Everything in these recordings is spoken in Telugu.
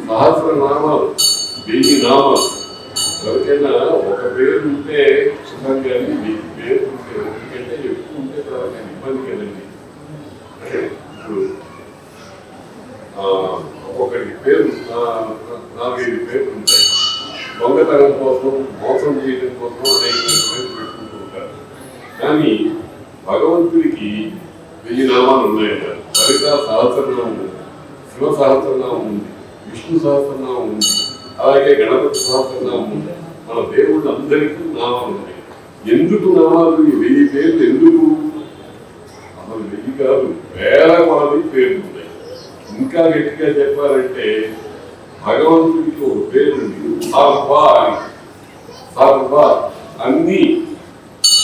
సహస్రనామాలు 1000 నామాలు. ఎవరికైనా ఒక పేరు ఉంటే సుఖం, కానీ 1000 పేరు ఉంటే ఒకటికంటే ఎక్కువ ఉంటే ఇబ్బంది కదండి. ఇప్పుడు ఒక్కొక్కరికి పేరు 4-5 పేర్లు ఉంటాయి. దొంగతనం కోసం, మోసం చేయడం కోసం అనేక పేర్లు పెట్టుకుంటూ ఉంటారు. కానీ భగవంతుడికి 1000 నామాలు ఉన్నాయన్నారు. లలితా సహస్రనామం ఉంది, శివ సహస్రనామం ఉంది, విష్ణు సహస్రనామం ఉంది, అలాగే గణపతి సహస్రనామం ఉంది. మన దేవుళ్ళు అందరికీ నామాలు ఉన్నాయి. ఎందుకు నామాలు? 1000 పేర్లు ఎందుకు? అసలు 1000 కాదు, వేల కొలది పేర్లు ఉన్నాయి. ఇంకా గట్టిగా చెప్పాలంటే భగవంతుడికి ఒక పేరు ఉంది, సర్వ అని. సర్వ అన్ని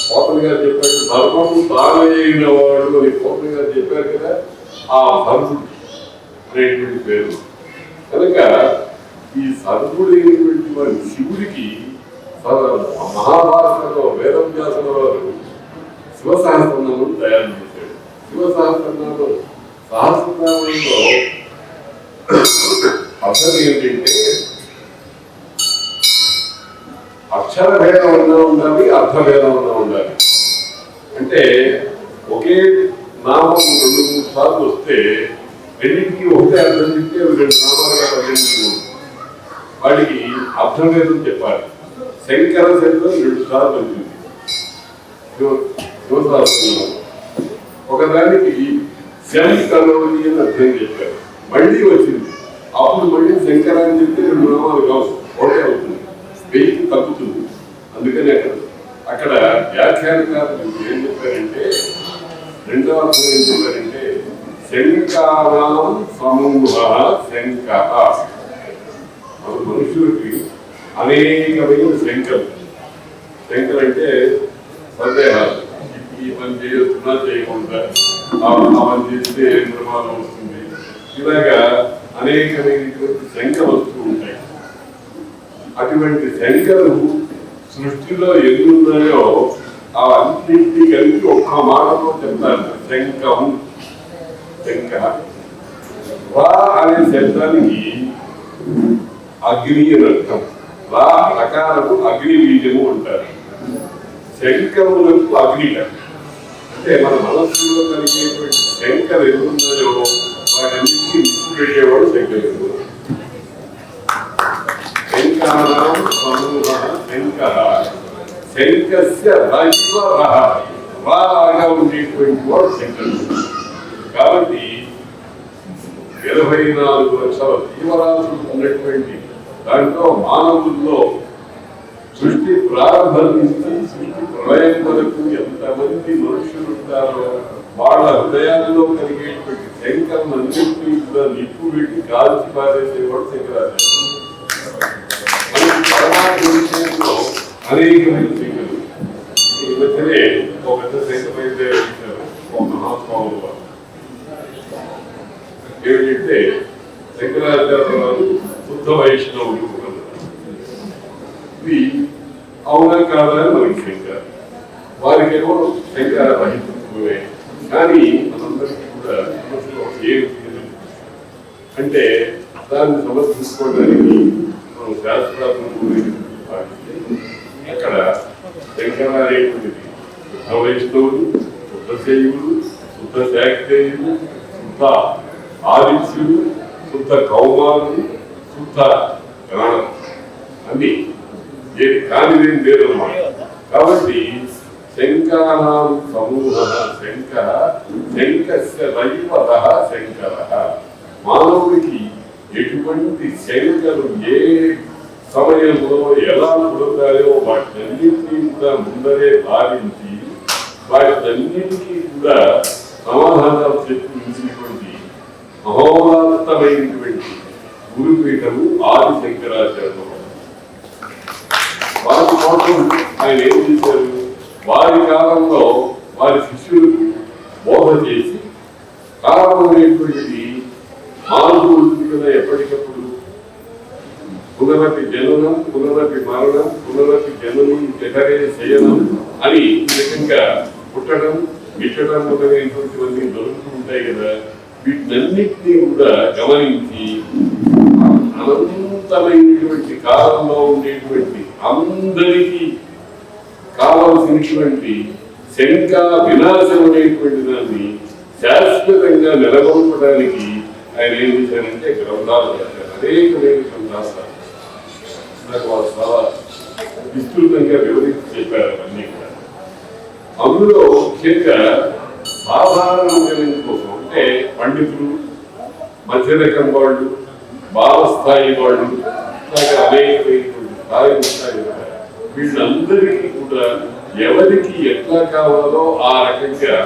పోతన గారు చెప్పారు, ధర్మము తానే అయిన వాడు అని పోతన గారు చెప్పారు కదా. ఆ సర్వుడు అనేటువంటి పేరు కనుక ఈ సర్వుడైనటువంటి వాడి శివుడికి మహాభారతంలో వేదవ్యాసుల వారు శివ సహస్రనామం తయారు చేశాడు. శివ సహస్రనామం సహస్రనామంలో అర్థం ఏంటంటే అక్షర భేదం ఉన్నా ఉండాలి, అర్థభేదం ఉన్నా ఉండాలి. అంటే ఒకే నామం 2-3 సార్లు వస్తే రెండింటికి ఒకటే అర్థం చెప్తే 2 నామాలుగా పరిగణించు. వాడికి అర్థభేదం చెప్పాలి. శంకర శబ్దం 2 సార్లు వచ్చింది శివసహస్రనామం. ఒకదానికి శంకరోని అని అర్థం చెప్పారు, మళ్ళీ వచ్చింది. అప్పుడు మళ్ళీ శంకర అని చెప్తే 2 నామాలు కావు, ఒకటే అవుతుంది, 1000కి తగ్గుతుంది. అందుకని అక్కడ వ్యాఖ్యానకారులు ఏం చెప్పారంటే, రెండవ అర్థం ఏం చెప్పారంటే శంకానాం సమూహ శంక. మన మనుషులకి అనేకమైన శంకలు. శంకలు అంటే సందేహాలు, ఈ పని చేయొస్తున్నా చేయకుండా, ఆ పని చేస్తే ఏం ప్రమాదం వస్తుంది, ఇలాగా అనేకమైనటువంటి శంకలు వస్తూ ఉంటాయి. అటువంటి శంకలు సృష్టిలో ఎన్నున్నాయో అవన్నింటినీ కలిపి ఒక్క మాటలో చెప్తారు, శంకం. శంక రా అనే శబ్దానికి అగ్ని అని అర్థం. రా రకాలకు అగ్ని బీజము అంటారు. శంకములకు అగ్నిట అంటే మన మనస్సులో కలిగేటువంటి శంకలు ఎన్నున్నాయో వాటన్నింటినీ నిప్పు పెట్టేవాడు శంకరుడు. శంకానాం సమూహ శంకర. శంకస్య రాగా ఉండేటువంటి వాడు శంకరుడు. కాబట్టి 24 లక్షల జీవరాశులు ఉన్నటువంటి దాంట్లో మానవుల్లో సృష్టి ప్రారంభం నుంచి సృష్టి ప్రళయం వరకు ఎంతమంది మనుషులు ఉంటారో వాళ్ళ హృదయాల్లో కలిగేటువంటి శంకరులన్నింటినీ కూడా నిప్పు పెట్టి కాల్చి పారేసేవాడు శంకరాచార్యుడు. పరమాత్మ అనేకమైన శంకరులు. ఈ మధ్యనే ఒక పెద్ద శంకరైతే ఒక మహాస్వాములు వారు ఏమిటంటే శంకరాచార్య వారు శుద్ధ వైష్ణవులు. ఇది అవునా కాదా అని మనకి శంక. వారికేమో శంకర రహితత్వమే. కానీ మనందరికీ కూడా మనసులో ఏమి అంటే దాన్ని సమర్థించుకోవడానికి మనం శాస్త్రాలను పాటిస్తే అక్కడ శంకర అనేటువంటిది శుద్ధ వైష్ణవులు, శుద్ధ శైవులు, శుద్ధ శాక్తేయులు, శుద్ధ ఆదిత్యులు, శుద్ధ కౌమారులు, శుద్ధ గణం అన్ని ఏది కానిదేం లేదన్నమాట. కాబట్టి శంకానాం సమూహ శంకర. శంకస్య దైవత శంకర. మానవుడికి ఎటువంటి శంకలు ఏ సమయంలో ఎలా పుడతాయో వాటినన్నింటినీ కూడా ముందరే భావించి వాటినన్నింటికీ కూడా సమాధానాలు చెప్పి ఉంచినటువంటి మహోన్నతమైనటువంటి గురుపీఠము ఆది శంకరాచార్యులు. వారి కోసం ఆయన ఏం చేశారు? వారి కాలంలో వారి శిష్యులకు బోధ చేసి కాలం అనేటువంటిది మానవుడు కదా ఎప్పటికప్పుడు పునరపి జననం, పునరపి మరణం, పునరపి జననం జఠరే శయనం అని ఈ రకంగా పుట్టడం గిట్టడం మొదలైనటువంటివన్నీ దొరుకుతూ ఉంటాయి కదా. వీటినన్నింటినీ కూడా గమనించి అనంతమైనటువంటి కాలంలో ఉండేటువంటి అందరికీ కావలసినటువంటి శంక వినాశం అనేటువంటి దాన్ని శాశ్వతంగా నిలబొప్పడానికి ఆయన ఏం చేశారంటే గ్రంథాలు రాశారు. అనేకమైన గ్రంథాలు నాకు వాళ్ళు చాలా విస్తృతంగా వివరించి చెప్పారు అన్నీ కూడా. అందులో ముఖ్యంగా సాధారణ జనం కోసం అంటే పండితులు, మధ్య రకం వాళ్ళు, భావస్థాయి వాళ్ళు, అనేకమైనటువంటి స్థాయి వీళ్ళందరికీ కూడా ఎవరికి ఎట్లా కావాలో ఆ రకంగా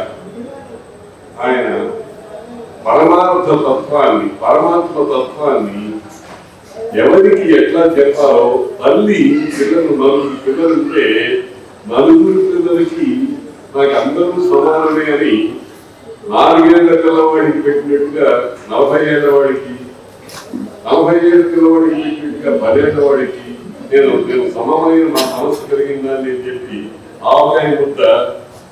ఆయన పరమార్థ తత్వాన్ని, పరమాత్మ తత్వాన్ని ఎవరికి ఎట్లా చెప్పాలో, తల్లి నలుగురు పిల్లలుంటే నలుగురు పిల్లలకి నాకు అందరూ సమానమే అని 4 ఏళ్ల పిల్లవాడికి పెట్టినట్టుగా 40 ఏళ్ల వాడికి, 40 ఏళ్ల పిల్లవాడికి పెట్టినట్టుగా 10 ఏళ్ల వాడికి నేను సమమైన నా మనసు కలిగిందని నేను చెప్పి ఆవకాయ ముద్ద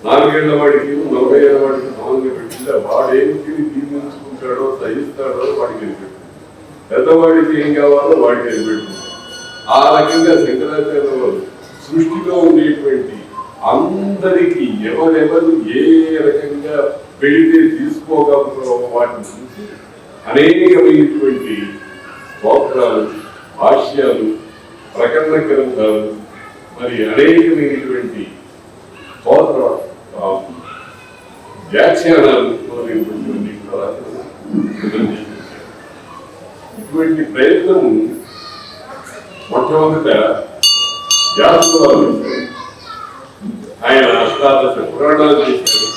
4 ఏళ్ల వాడికి 40 ఏళ్ల వాడికి సమానంగా పెట్టిందా వాడేమిటి తీర్మించుకుంటాడో సహిస్తాడో వాడికి వెళ్ళిపెట్టింది. పెద్దవాడికి ఏం కావాలో వాడికి వెళ్ళిపెట్టింది. ఆ రకంగా శంకరాచార్య వారు సృష్టిలో ఉండేటువంటి అందరికీ ఎవరెవరు ఏ రకంగా పెడితే తీసుకోగలరో వాటిని చూసి అనేకమైనటువంటి స్తోత్రాలు, భాష్యాలు, ప్రకరణ గ్రంథాలు, మరి అనేకమైనటువంటి స్తోత్ర వ్యాఖ్యానాలు మొదలైనటువంటి కూడా ఇటువంటి ప్రయత్నం మొట్టమొదట వ్యాసుల వారు ఆయన అష్టాదశ పురాణాలు చేశారు.